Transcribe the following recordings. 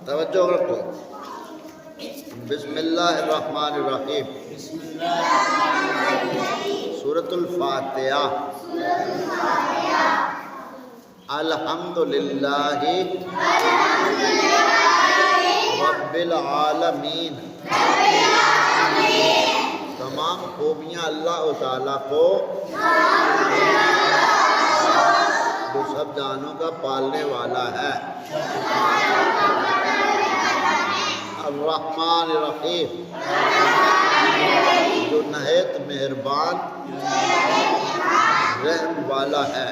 توجہ رکھو. بسم اللہ الرحمن الرحیم. سورۃ الفاتحہ. الحمدللہ رب العالمین. تمام خوبیاں اللہ تعالیٰ کو جو سب جہانوں کا پالنے والا ہے. الرحمن الرحیم جو نہایت مہربان رحم والا ہے.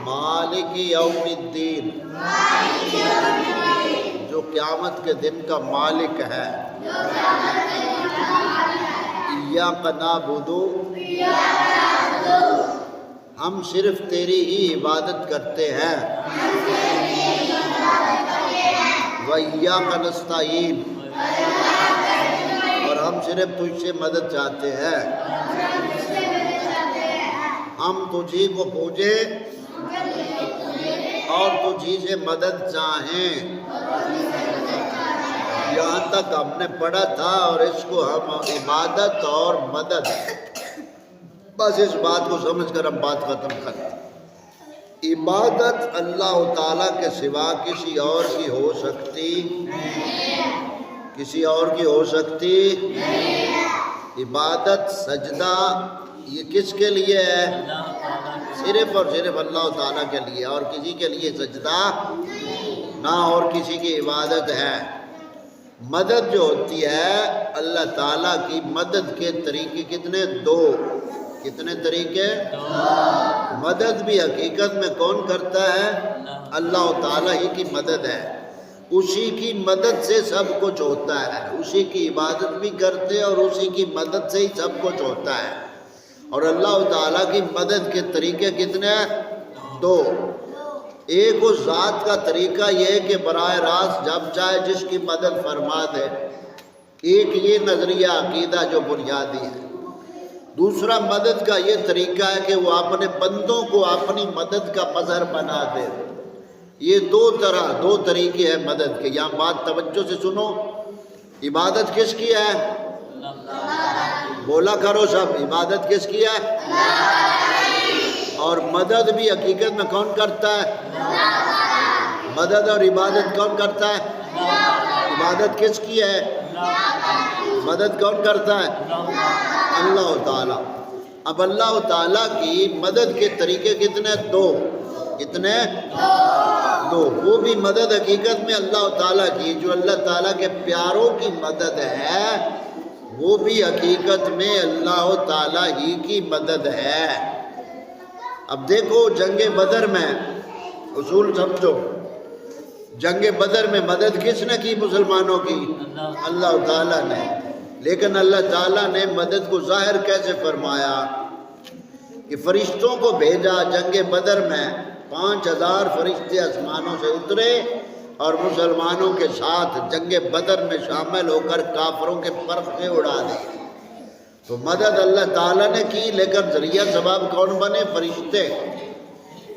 مالک یوم الدین جو قیامت کے دن کا مالک ہے. ایاک نعبد ہم صرف تیری ہی عبادت کرتے ہیں. وَإِيَّاكَ نَسْتَعِينُ اور ہم صرف تجھ سے مدد چاہتے ہیں. ہم تجھی کو پوجیں اور تجھی سے مدد چاہیں. یہاں تک ہم نے پڑھا تھا اور اس کو ہم عبادت اور مدد، بس اس بات کو سمجھ کر ہم بات ختم کرتے. عبادت اللہ تعالیٰ کے سوا کسی اور کی ہو سکتی؟ کسی اور کی ہو سکتی؟ عبادت سجدہ یہ کس کے لیے ہے؟ صرف اور صرف اللہ تعالیٰ کے لیے، اور کسی کے لیے سجدہ نہ، اور کسی کی عبادت ہے. مدد جو ہوتی ہے اللہ تعالیٰ کی مدد کے طریقے کتنے؟ دو. کتنے طریقے؟ مدد بھی حقیقت میں کون کرتا ہے؟ اللہ تعالیٰ ہی کی مدد ہے. اسی کی مدد سے سب کچھ ہوتا ہے. اسی کی عبادت بھی کرتے اور اسی کی مدد سے ہی سب کچھ ہوتا ہے. اور اللہ تعالیٰ کی مدد کے طریقے کتنے ہیں؟ دو. ایک اس ذات کا طریقہ یہ ہے کہ براہ راست جب چاہے جس کی مدد فرما دے. ایک یہ نظریہ عقیدہ جو بنیادی ہے. دوسرا مدد کا یہ طریقہ ہے کہ وہ اپنے بندوں کو اپنی مدد کا مظہر بنا دے. یہ دو طریقے ہیں مدد کے. یہاں بات توجہ سے سنو. عبادت کس کی ہے؟ بولا کرو سب. عبادت کس کی ہے؟ اور مدد بھی حقیقت میں کون کرتا ہے؟ مدد اور عبادت کون کرتا ہے؟ عبادت کس کی ہے؟ مدد کون کرتا ہے؟ اللہ تعالیٰ. اب اللہ تعالیٰ کی مدد کے طریقے کتنے؟ دو. کتنے؟ دو. وہ بھی مدد حقیقت میں اللہ تعالیٰ کی جو اللہ تعالیٰ کے پیاروں کی مدد ہے، وہ بھی حقیقت میں اللہ تعالیٰ ہی کی مدد ہے. اب دیکھو جنگ بدر میں اصول سمجھو. جنگ بدر میں مدد کس نے کی مسلمانوں کی؟ اللہ تعالیٰ نے. لیکن اللہ تعالیٰ نے مدد کو ظاہر کیسے فرمایا؟ کہ فرشتوں کو بھیجا جنگ بدر میں. 5000 فرشتے آسمانوں سے اترے اور مسلمانوں کے ساتھ جنگ بدر میں شامل ہو کر کافروں کے پرخے اڑا دیے. تو مدد اللہ تعالیٰ نے کی، لیکن ذریعہ سبب کون بنے؟ فرشتے.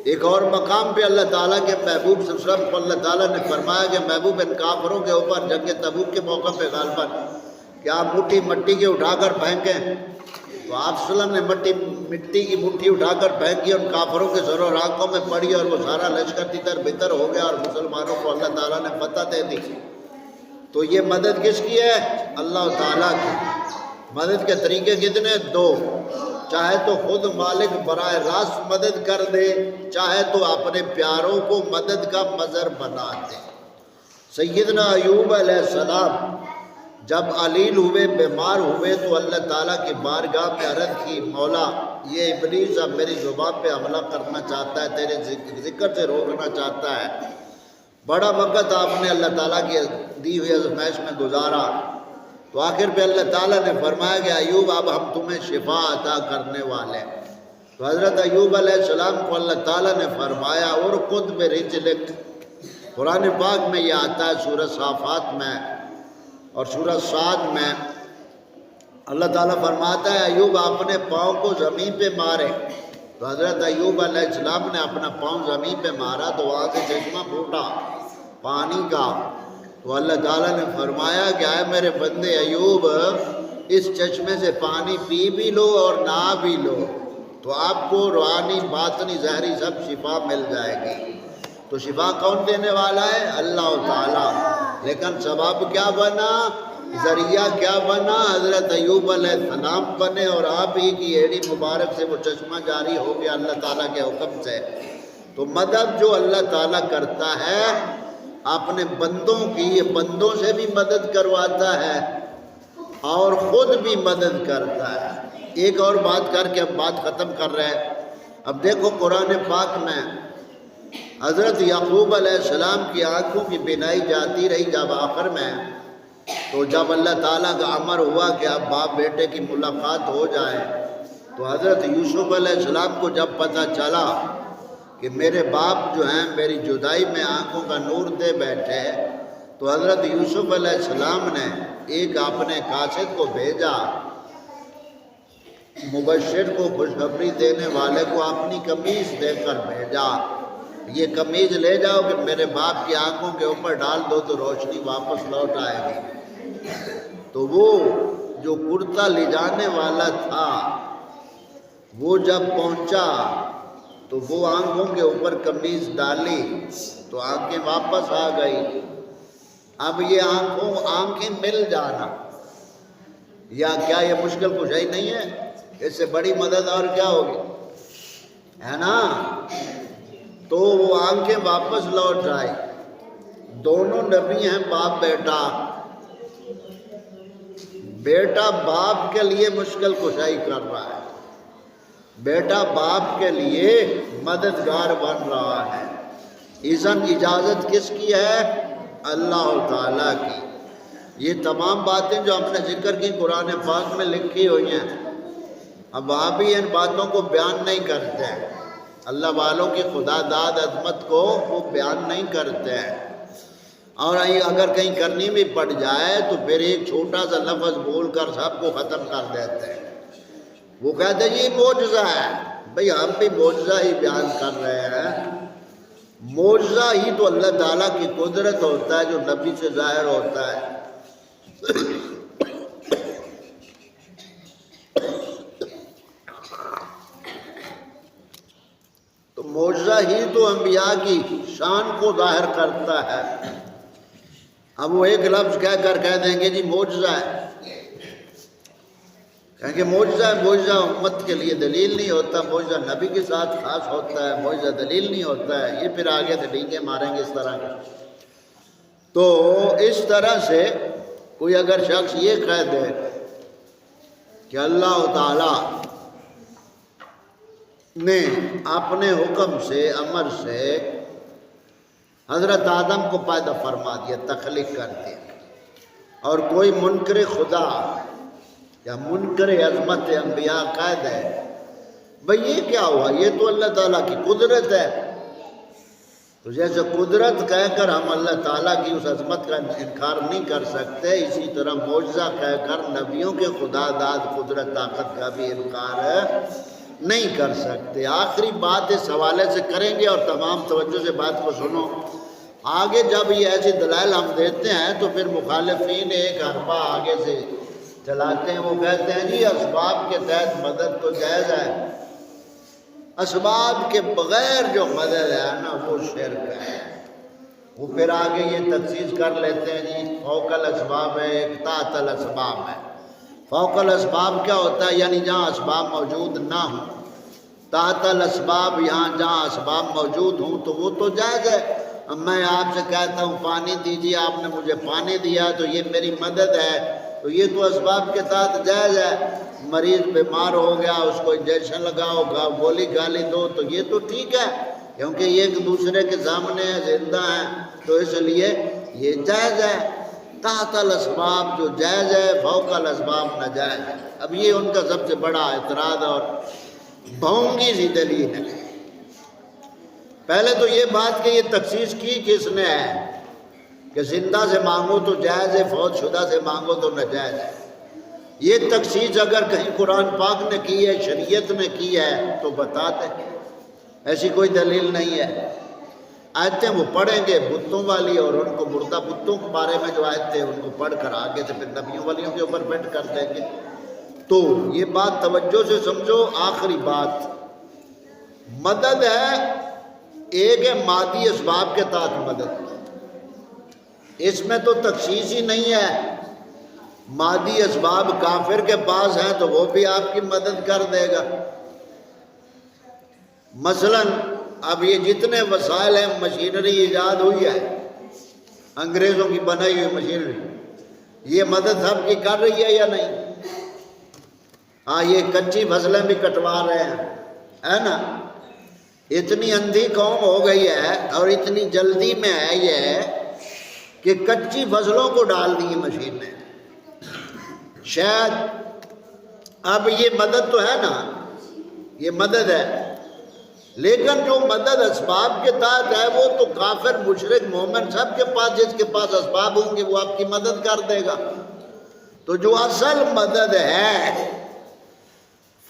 ایک اور مقام پہ اللہ تعالیٰ کے محبوب صلی اللہ علیہ وسلم کو اللہ تعالیٰ نے فرمایا کہ محبوب ان کافروں کے اوپر جنگ تبوک کے موقع پہ غالباً کہ آپ مٹی کے اٹھا کر پھینکیں. تو آپ صلی اللہ علیہ وسلم نے مٹی کی مٹھی اٹھا کر پھینکی، ان کافروں کے سر و آنکھوں میں پڑی اور وہ سارا لشکر تتر بتر ہو گیا اور مسلمانوں کو اللہ تعالیٰ نے فتح دے دی. تو یہ مدد کس کی ہے؟ اللہ تعالیٰ کی. مدد کے طریقے کتنے؟ دو. چاہے تو خود مالک براہ راست مدد کر دے، چاہے تو اپنے پیاروں کو مدد کا مظہر بنا دے. سیدنا ایوب علیہ السلام جب علیل ہوئے، بیمار ہوئے، تو اللہ تعالیٰ کی بارگاہ میں عرض کی، مولا یہ ابلیس اب میری زبان پہ حملہ کرنا چاہتا ہے، تیرے ذکر سے روکنا چاہتا ہے. بڑا وقت آپ نے اللہ تعالیٰ کی دی ہوئی آزمائش میں گزارا. تو آخر پہ اللہ تعالیٰ نے فرمایا کہ ایوب اب ہم تمہیں شفا عطا کرنے والے. تو حضرت ایوب علیہ السلام کو اللہ تعالیٰ نے فرمایا اور خود برجلک. قرآن پاک میں یہ آتا ہے سورہ صافات میں اور سورہ صاد میں. اللہ تعالیٰ فرماتا ہے ایوب اپنے پاؤں کو زمین پہ مارے. تو حضرت ایوب علیہ السلام نے اپنا پاؤں زمین پہ مارا تو وہاں سے چشمہ پھوٹا. پانی کا، تو اللہ تعالیٰ نے فرمایا کہ اے میرے بندے ایوب، اس چشمے سے پانی پی بھی لو اور نہا بھی لو تو آپ کو روحانی باطنی ظاہری سب شفا مل جائے گی۔ تو شفا کون دینے والا ہے؟ اللہ تعالیٰ۔ لیکن سبب کیا بنا، ذریعہ کیا بنا؟ حضرت ایوب علیہ السلام بنے، اور آپ ہی کی ایڑی مبارک سے وہ چشمہ جاری ہو گیا اللہ تعالیٰ کے حکم سے۔ تو مدد جو اللہ تعالیٰ کرتا ہے اپنے بندوں کی، یہ بندوں سے بھی مدد کرواتا ہے اور خود بھی مدد کرتا ہے۔ ایک اور بات کر کے اب بات ختم کر رہے ہیں۔ اب دیکھو قرآن پاک میں حضرت یعقوب علیہ السلام کی آنکھوں کی بینائی جاتی رہی جب آخر میں، تو جب اللہ تعالیٰ کا امر ہوا کہ اب باپ بیٹے کی ملاقات ہو جائے، تو حضرت یوسف علیہ السلام کو جب پتہ چلا کہ میرے باپ جو ہیں میری جدائی میں آنکھوں کا نور دے بیٹھے، تو حضرت یوسف علیہ السلام نے ایک اپنے قاصد کو بھیجا، مبشر کو، خوشخبری دینے والے کو اپنی قمیض دے کر بھیجا، یہ قمیض لے جاؤ کہ میرے باپ کی آنکھوں کے اوپر ڈال دو تو روشنی واپس لوٹ آئے گی۔ تو وہ جو کرتا لے جانے والا تھا وہ جب پہنچا تو وہ آنکھوں کے اوپر قمیض ڈالی تو آنکھیں واپس آ گئی۔ اب یہ آنکھیں مل جانا یا کیا یہ مشکل کچھ ہی نہیں ہے؟ اس سے بڑی مدد اور کیا ہوگی، ہے نا؟ تو وہ آنکھیں واپس لوٹ آئی۔ دونوں نبی ہیں باپ بیٹا، بیٹا باپ کے لیے مشکل کشائی کر رہا ہے، بیٹا باپ کے لیے مددگار بن رہا ہے۔ اذن اجازت کس کی ہے؟ اللہ تعالیٰ کی۔ یہ تمام باتیں جو ہم نے ذکر کی قرآن پاک میں لکھی ہوئی ہیں، اب آپ بھی ان باتوں کو بیان نہیں کرتے ہیں، اللہ والوں کی خدا داد عظمت کو وہ بیان نہیں کرتے ہیں، اور اگر کہیں کرنی بھی پڑ جائے تو پھر ایک چھوٹا سا لفظ بول کر سب کو ختم کر دیتے ہیں۔ وہ کہتے ہیں یہ معجزہ ہے، بھئی ہم بھی معجزہ ہی بیان کر رہے ہیں۔ معجزہ ہی تو اللہ تعالیٰ کی قدرت ہوتا ہے جو نبی سے ظاہر ہوتا ہے۔ تو معجزہ ہی تو انبیاء کی شان کو ظاہر کرتا ہے۔ اب وہ ایک لفظ کہہ کر کہہ دیں گے جی معجزہ ہے، کہیں کہ معجزہ ہے، معجزہ امت کے لیے دلیل نہیں ہوتا، معجزہ نبی کے ساتھ خاص ہوتا ہے، معجزہ دلیل نہیں ہوتا ہے، یہ پھر آگے سے ڈینگے ماریں گے اس طرح کے۔ تو اس طرح سے کوئی اگر شخص یہ کہہ دے کہ اللہ تعالیٰ نے اپنے حکم سے، امر سے حضرت آدم کو پیدا فرما دیا، تخلیق کر دیا، اور کوئی منکر خدا یا منکر عظمت انبیاء قائد ہے، بھئی یہ کیا ہوا؟ یہ تو اللہ تعالیٰ کی قدرت ہے۔ تو جیسے قدرت کہہ کر ہم اللہ تعالیٰ کی اس عظمت کا انکار نہیں کر سکتے، اسی طرح معجزہ کہہ کر نبیوں کے خدا داد قدرت طاقت کا بھی انکار نہیں کر سکتے۔ آخری بات اس حوالے سے کریں گے اور تمام توجہ سے بات کو سنو۔ آگے جب یہ ایسی دلائل ہم دیتے ہیں تو پھر مخالفین ایک حربہ آگے سے چلاتے ہیں، وہ کہتے ہیں جی اسباب کے تحت مدد تو جائز ہے، اسباب کے بغیر جو مدد ہے نا وہ شرک ہے۔ وہ پھر آگے یہ تخصیص کر لیتے ہیں جی فوق الاسباب ہے، ایک تحت الاسباب ہے۔ فوق الاسباب کیا ہوتا ہے؟ یعنی جہاں اسباب موجود نہ ہوں۔ تحت الاسباب یہاں جہاں اسباب موجود ہوں تو وہ تو جائز ہے۔ اب میں آپ سے کہتا ہوں پانی دیجیے، آپ نے مجھے پانی دیا تو یہ میری مدد ہے، تو یہ تو اسباب کے ساتھ جائز ہے۔ مریض بیمار ہو گیا، اس کو انجیکشن لگاؤ، گولی گالی دو، تو یہ تو ٹھیک ہے کیونکہ یہ ایک دوسرے کے سامنے زندہ ہیں، تو اس لیے یہ جائز ہے۔ تحت الاسباب جو جائز ہے، فوق الاسباب ناجائز ہے۔ اب یہ ان کا سب سے بڑا اعتراض اور بھونگی سی دلیل ہے۔ پہلے تو یہ بات کہ یہ تخصیص کی کس نے ہے کہ زندہ سے مانگو تو جائز ہے، فوت شدہ سے مانگو تو ناجائز ہے۔ یہ تخصیص اگر کہیں قرآن پاک نے کی ہے، شریعت نے کی ہے تو بتا دیں، ایسی کوئی دلیل نہیں ہے۔ آیتیں وہ پڑھیں گے بتوں والی، اور ان کو مردہ بتوں کے بارے میں جو آیتیں ان کو پڑھ کر آگے سے پھر نبیوں والیوں کے اوپر بیٹھ کر دیں گے۔ تو یہ بات توجہ سے سمجھو۔ آخری بات مدد ہے، ایک ہے مادی اسباب کے تحت مدد، اس میں تو تخصیص ہی نہیں ہے۔ مادی اسباب کافر کے پاس ہیں تو وہ بھی آپ کی مدد کر دے گا۔ مثلاً اب یہ جتنے وسائل ہیں، مشینری ایجاد ہوئی ہے، انگریزوں کی بنائی ہوئی مشینری، یہ مدد سب کی کر رہی ہے یا نہیں؟ ہاں، یہ کچی فصلیں بھی کٹوا رہے ہیں، ہے نا؟ اتنی اندھی قوم ہو گئی ہے اور اتنی جلدی میں ہے یہ کہ کچی فصلوں کو ڈال دی مشین نے۔ شاید اب یہ مدد تو ہے نا، یہ مدد ہے، لیکن جو مدد اسباب کے تحت ہے وہ تو کافر مشرک مومن سب کے پاس، جس کے پاس اسباب ہوں گے وہ آپ کی مدد کر دے گا۔ تو جو اصل مدد ہے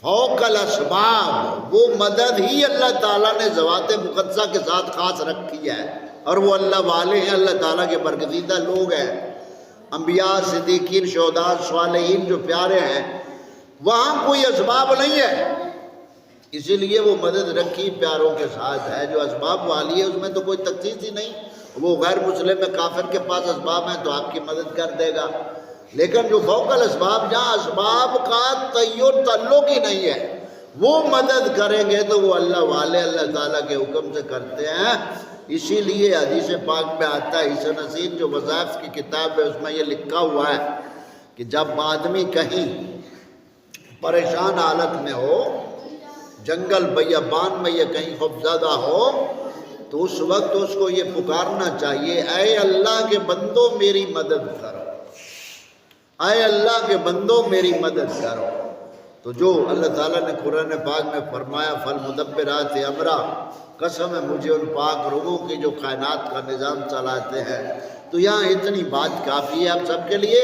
فوق الاسباب، وہ مدد ہی اللہ تعالیٰ نے ذوات مقدسہ کے ساتھ خاص رکھی ہے، اور وہ اللہ والے ہیں، اللہ تعالیٰ کے برگزیدہ لوگ ہیں، انبیاء، صدیقین، شہداء، صالحین جو پیارے ہیں، وہاں کوئی اسباب نہیں ہے، اسی لیے وہ مدد رکھی پیاروں کے ساتھ ہے۔ جو اسباب والی ہے اس میں تو کوئی تخصیص ہی نہیں، وہ غیر مسلم میں کافر کے پاس اسباب ہیں تو آپ کی مدد کر دے گا۔ لیکن جو فوق الاسباب، جہاں اسباب کا تعلق ہی نہیں ہے، وہ مدد کریں گے تو وہ اللہ والے اللہ تعالیٰ کے حکم سے کرتے ہیں۔ اسی لیے حدیث پاک میں آتا ہے، عیسی نصیر جو وظائف کی کتاب ہے اس میں یہ لکھا ہوا ہے کہ جب آدمی کہیں پریشان حالت میں ہو، جنگل بیابان میں یا کہیں خوفزدہ ہو، تو اس وقت اس کو یہ پکارنا چاہیے، اے اللہ کے بندو میری مدد کرو، اے اللہ کے بندو میری مدد کرو۔ تو جو اللہ تعالیٰ نے قرآن پاک میں فرمایا فالمدبرات امرا، قسم ہے مجھے ان پاک روحوں کی جو کائنات کا نظام چلاتے ہیں۔ تو یہاں اتنی بات کافی ہے آپ سب کے لیے،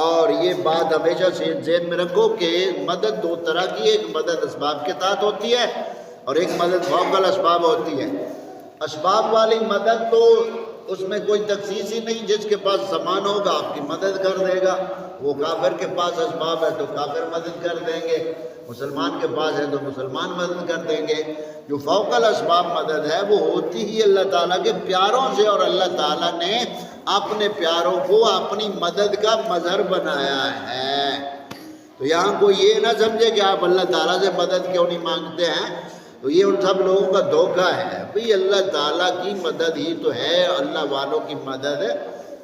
اور یہ بات ہمیشہ سے ذہن میں رکھو کہ مدد دو طرح کی ہے، ایک مدد اسباب کے تحت ہوتی ہے اور ایک مدد فوق الاسباب ہوتی ہے۔ اسباب والی مدد تو اس میں کوئی تخصیص ہی نہیں، جس کے پاس سامان ہوگا آپ کی مدد کر دے گا۔ وہ کافر کے پاس اسباب ہے تو کافر مدد کر دیں گے، مسلمان کے پاس ہے تو مسلمان مدد کر دیں گے۔ جو فوق الاسباب مدد ہے وہ ہوتی ہی اللہ تعالیٰ کے پیاروں سے، اور اللہ تعالیٰ نے اپنے پیاروں کو اپنی مدد کا مظہر بنایا ہے۔ تو یہاں کوئی یہ نہ سمجھے کہ آپ اللہ تعالیٰ سے مدد کیوں نہیں مانگتے ہیں، تو یہ ان سب لوگوں کا دھوکہ ہے۔ بھئی اللہ تعالیٰ کی مدد ہی تو ہے، اللہ والوں کی مدد ہے،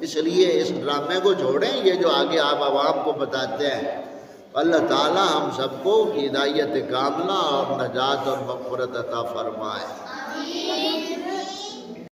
اس لیے اس ڈرامے کو چھوڑیں، یہ جو آگے آپ عوام کو بتاتے ہیں۔ اللہ تعالیٰ ہم سب کو ہدایت کاملہ اور نجات اور مغفرت عطا فرمائے۔